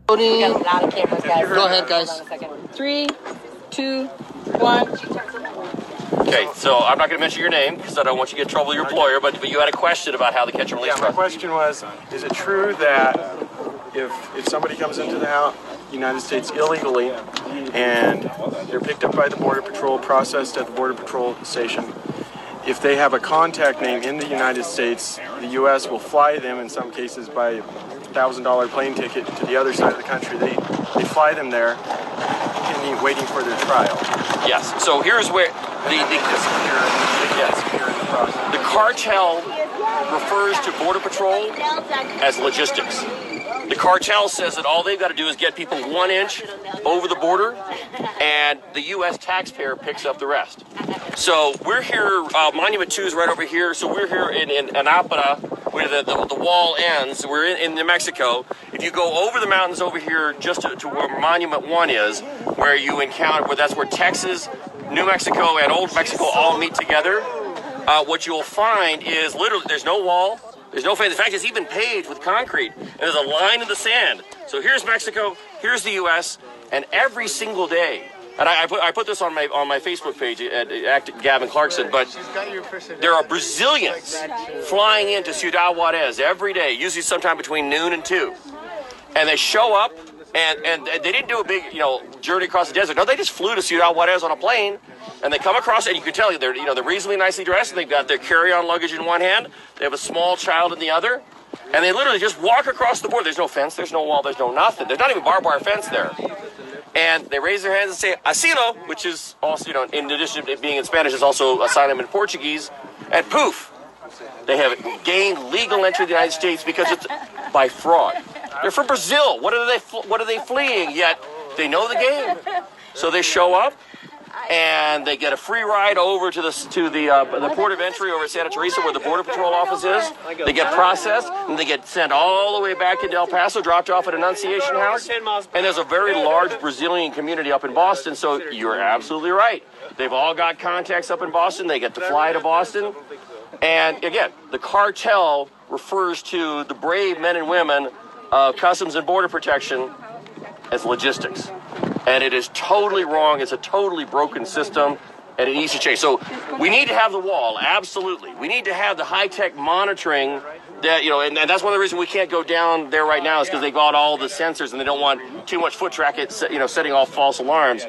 We got a lot of cameras, guys. Go ahead, guys. 3, 2, 1. Okay, so I'm not going to mention your name because I don't want you to get in trouble with your employer, but you had a question about how the catch and release process. My question was, is it true that if somebody comes into the United States illegally and they're picked up by the Border Patrol, processed at the Border Patrol station, if they have a contact name in the United States, the U.S. will fly them, in some cases, by $1,000 plane ticket to the other side of the country. They fly them there, waiting for their trial. Yes. So here's where the cartel refers to Border Patrol as logistics. The cartel says that all they've got to do is get people 1 inch over the border, and the U.S. taxpayer picks up the rest. So we're here, Monument 2 is right over here, so we're here in Anapana, where the wall ends. We're in New Mexico. If you go over the mountains over here, just to where Monument 1 is, where you encounter, that's where Texas, New Mexico, and Old Mexico all meet together, what you'll find is literally there's no wall. There's no fence. In fact, it's even paved with concrete. And there's a line in the sand. So here's Mexico, here's the U.S., and every single day, and I put this on my Facebook page at Gavin Clarkson, but there are Brazilians flying into Ciudad Juarez every day, usually sometime between noon and 2. And they show up, and they didn't do a big, journey across the desert. No, they just flew to Ciudad Juarez on a plane, and they come across, and you can tell they're reasonably nicely dressed, and they've got their carry-on luggage in one hand, they have a small child in the other, and they literally just walk across the border. There's no fence, there's no wall, there's no nothing. There's not even barbed wire fence there. And they raise their hands and say, asilo, which is also, in addition to being in Spanish, is also asylum in Portuguese, and poof, they have gained legal entry to the United States because it's by fraud. They're from Brazil. What are they fleeing? Yet they know the game. So they show up, and they get a free ride over to the port of entry over at Santa Teresa, where the Border Patrol office is. They get processed, and they get sent all the way back into El Paso, dropped off at Annunciation House. And there's a very large Brazilian community up in Boston, so you're absolutely right. They've all got contacts up in Boston. They get to fly to Boston. And again, the cartel refers to the brave men and women of Customs and Border Protection as logistics. And it is totally wrong. It's a totally broken system, and it needs to change. So we need to have the wall, absolutely. We need to have the high-tech monitoring that, and that's one of the reasons we can't go down there right now is because they've got all the sensors and they don't want too much foot traffic, setting off false alarms.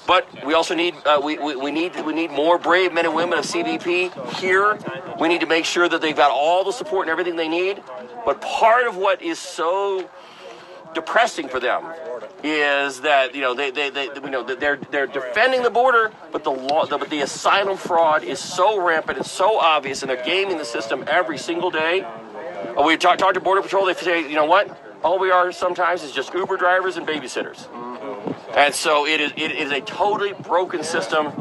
But we also need we need more brave men and women of CBP here. We need to make sure that they've got all the support and everything they need. But part of what is so depressing for them is that they're defending the border, but the asylum fraud is so rampant, it's so obvious, and they're gaming the system every single day. We talk to Border Patrol. They say, you know what? All we are sometimes is just Uber drivers and babysitters. And so it is a totally broken system.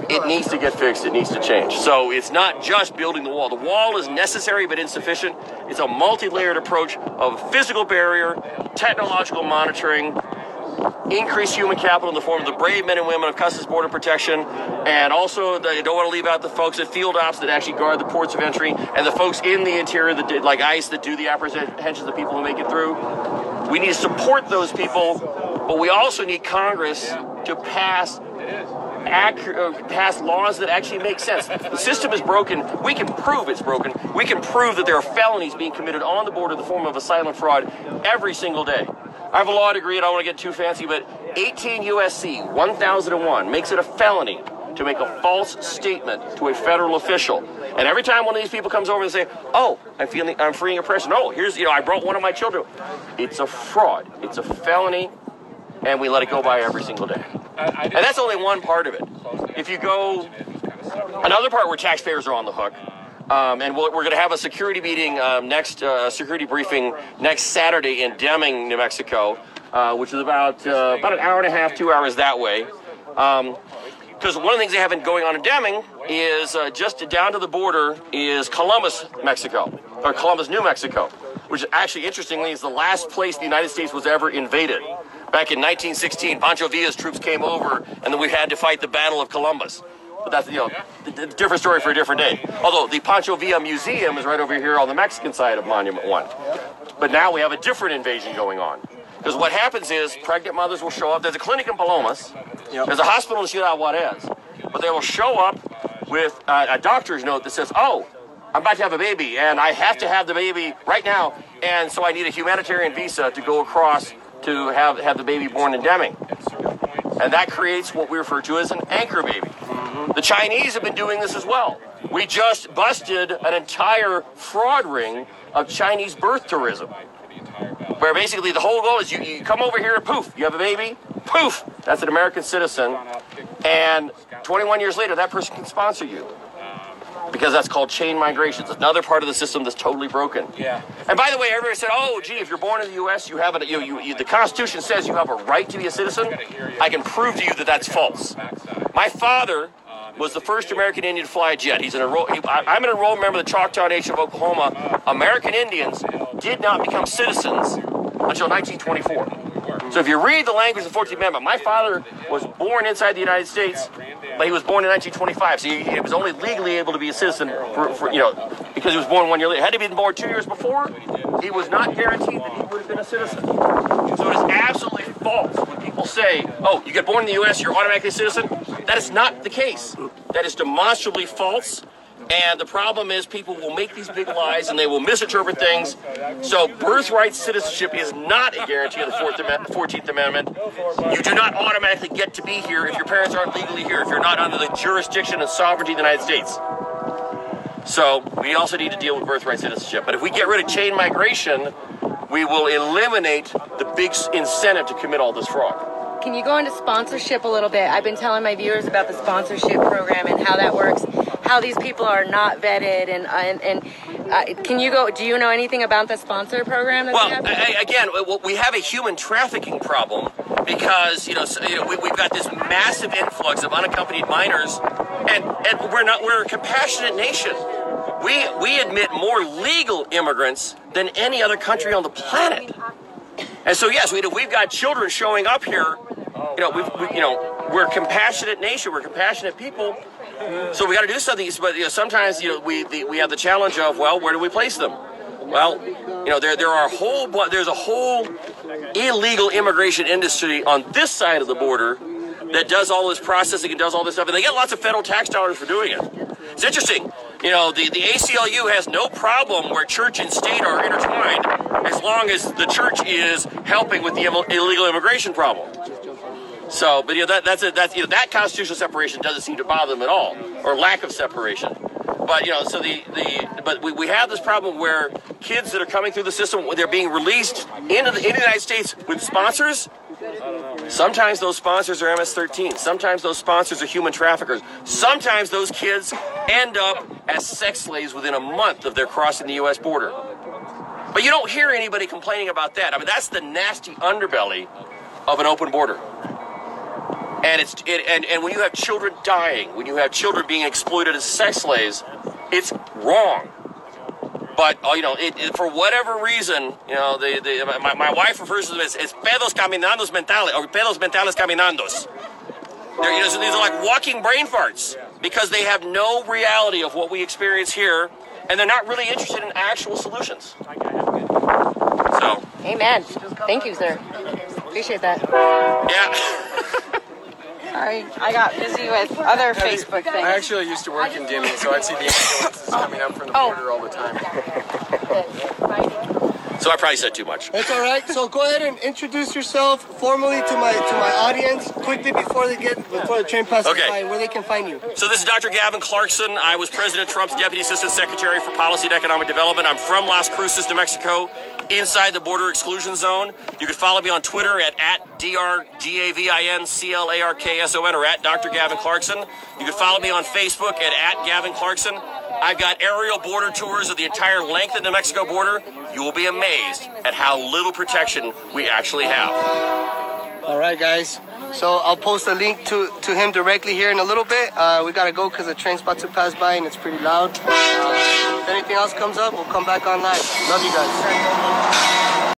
It needs to get fixed. It needs to change. So it's not just building the wall. The wall is necessary but insufficient. It's a multi-layered approach of physical barrier, technological monitoring, increased human capital in the form of the brave men and women of Customs Border Protection, and also you don't want to leave out the folks at field ops that actually guard the ports of entry, and the folks in the interior that like ICE that do the apprehensions of people who make it through. We need to support those people, but we also need Congress to pass laws that actually make sense. The system is broken. We can prove it's broken. We can prove that there are felonies being committed on the border in the form of asylum fraud every single day. I have a law degree, and I don't want to get too fancy, but 18 U.S.C. 1001 makes it a felony to make a false statement to a federal official. And every time one of these people comes over and say, "Oh, I'm freeing a person. Oh, here's I brought one of my children," it's a fraud. It's a felony, and we let it go by every single day. And that's only one part of it. If you go another part where taxpayers are on the hook. And we're going to have a security meeting security briefing next Saturday in Deming, New Mexico, which is about an hour and a half, 2 hours that way. Because one of the things they have going on in Deming is just down to the border is Columbus, Mexico, or Columbus, New Mexico, which actually, interestingly, is the last place the United States was ever invaded. Back in 1916, Pancho Villa's troops came over, and then we had to fight the Battle of Columbus. But that's a different story for a different day. Although the Pancho Villa Museum is right over here on the Mexican side of Monument 1. But now we have a different invasion going on. Because what happens is pregnant mothers will show up. There's a clinic in Palomas. Yep. There's a hospital in Ciudad Juarez. But they will show up with a doctor's note that says, oh, I'm about to have a baby, and I have to have the baby right now, and so I need a humanitarian visa to go across to have the baby born in Deming. And that creates what we refer to as an anchor baby. The Chinese have been doing this as well. We just busted an entire fraud ring of Chinese birth tourism, where basically the whole goal is you come over here, poof, you have a baby, poof, that's an American citizen, and 21 years later, that person can sponsor you. Because that's called chain migration. It's another part of the system that's totally broken. Yeah. And by the way, everybody said, "Oh, gee, if you're born in the U.S., you have the Constitution says you have a right to be a citizen." I can prove to you that that's false. My father was the first American Indian to fly a jet. I'm an enrolled member of the Choctaw Nation of Oklahoma. American Indians did not become citizens until 1924. So if you read the language of the 14th Amendment, my father was born inside the United States, but he was born in 1925. So he was only legally able to be a citizen because he was born 1 year later. Had he been born 2 years before, he was not guaranteed that he would have been a citizen. So it is absolutely false when people say, oh, you get born in the U.S., you're automatically a citizen. That is not the case. That is demonstrably false. And the problem is people will make these big lies and they will misinterpret things. So birthright citizenship is not a guarantee of the 14th Amendment. You do not automatically get to be here if your parents aren't legally here, if you're not under the jurisdiction and sovereignty of the United States. So we also need to deal with birthright citizenship. But if we get rid of chain migration, we will eliminate the big incentive to commit all this fraud. Can you go into sponsorship a little bit? I've been telling my viewers about the sponsorship program and how that works, how these people are not vetted, and can you go? Do you know anything about the sponsor program? That we have a human trafficking problem because we've got this massive influx of unaccompanied minors, and we're a compassionate nation. We admit more legal immigrants than any other country on the planet. And so, yes, we've got children showing up here. We're a compassionate nation. We're compassionate people. So we got to do something. But sometimes we have the challenge of, well, where do we place them? Well, there's a whole illegal immigration industry on this side of the border that does all this processing and does all this stuff, and they get lots of federal tax dollars for doing it. It's interesting. The ACLU has no problem where church and state are intertwined as long as the church is helping with the illegal immigration problem. So, but that constitutional separation doesn't seem to bother them at all, or lack of separation. But but we have this problem where kids that are coming through the system, they're being released into the United States with sponsors. Sometimes those sponsors are MS-13. Sometimes those sponsors are human traffickers. Sometimes those kids end up as sex slaves within a month of their crossing the U.S. border. But you don't hear anybody complaining about that. I mean, that's the nasty underbelly of an open border. And and when you have children dying, when you have children being exploited as sex slaves, it's wrong. But for whatever reason, my wife refers to them as pedos caminandos mentales, or pedos mentales caminandos. These are like walking brain farts because they have no reality of what we experience here, and they're not really interested in actual solutions. So, amen. Thank you, sir. Appreciate that. Yeah. Sorry, I got busy with other Facebook things. I actually used to work in Deming, so I'd see the ambulances coming up from the border all the time. So I probably said too much. That's all right. So go ahead and introduce yourself formally to my audience quickly before the train passes by, where they can find you. So this is Dr. Gavin Clarkson. I was President Trump's Deputy Assistant Secretary for Policy and Economic Development. I'm from Las Cruces, New Mexico, inside the border exclusion zone. You can follow me on Twitter at DrGavinclarkson or at Dr. Gavin Clarkson. You can follow me on Facebook at Gavin Clarkson. I've got aerial border tours of the entire length of the New Mexico border. You will be amazed at how little protection we actually have. All right, guys. So I'll post a link to him directly here in a little bit. We got to go because the train's about to pass by and it's pretty loud. If anything else comes up, we'll come back on live. Love you guys.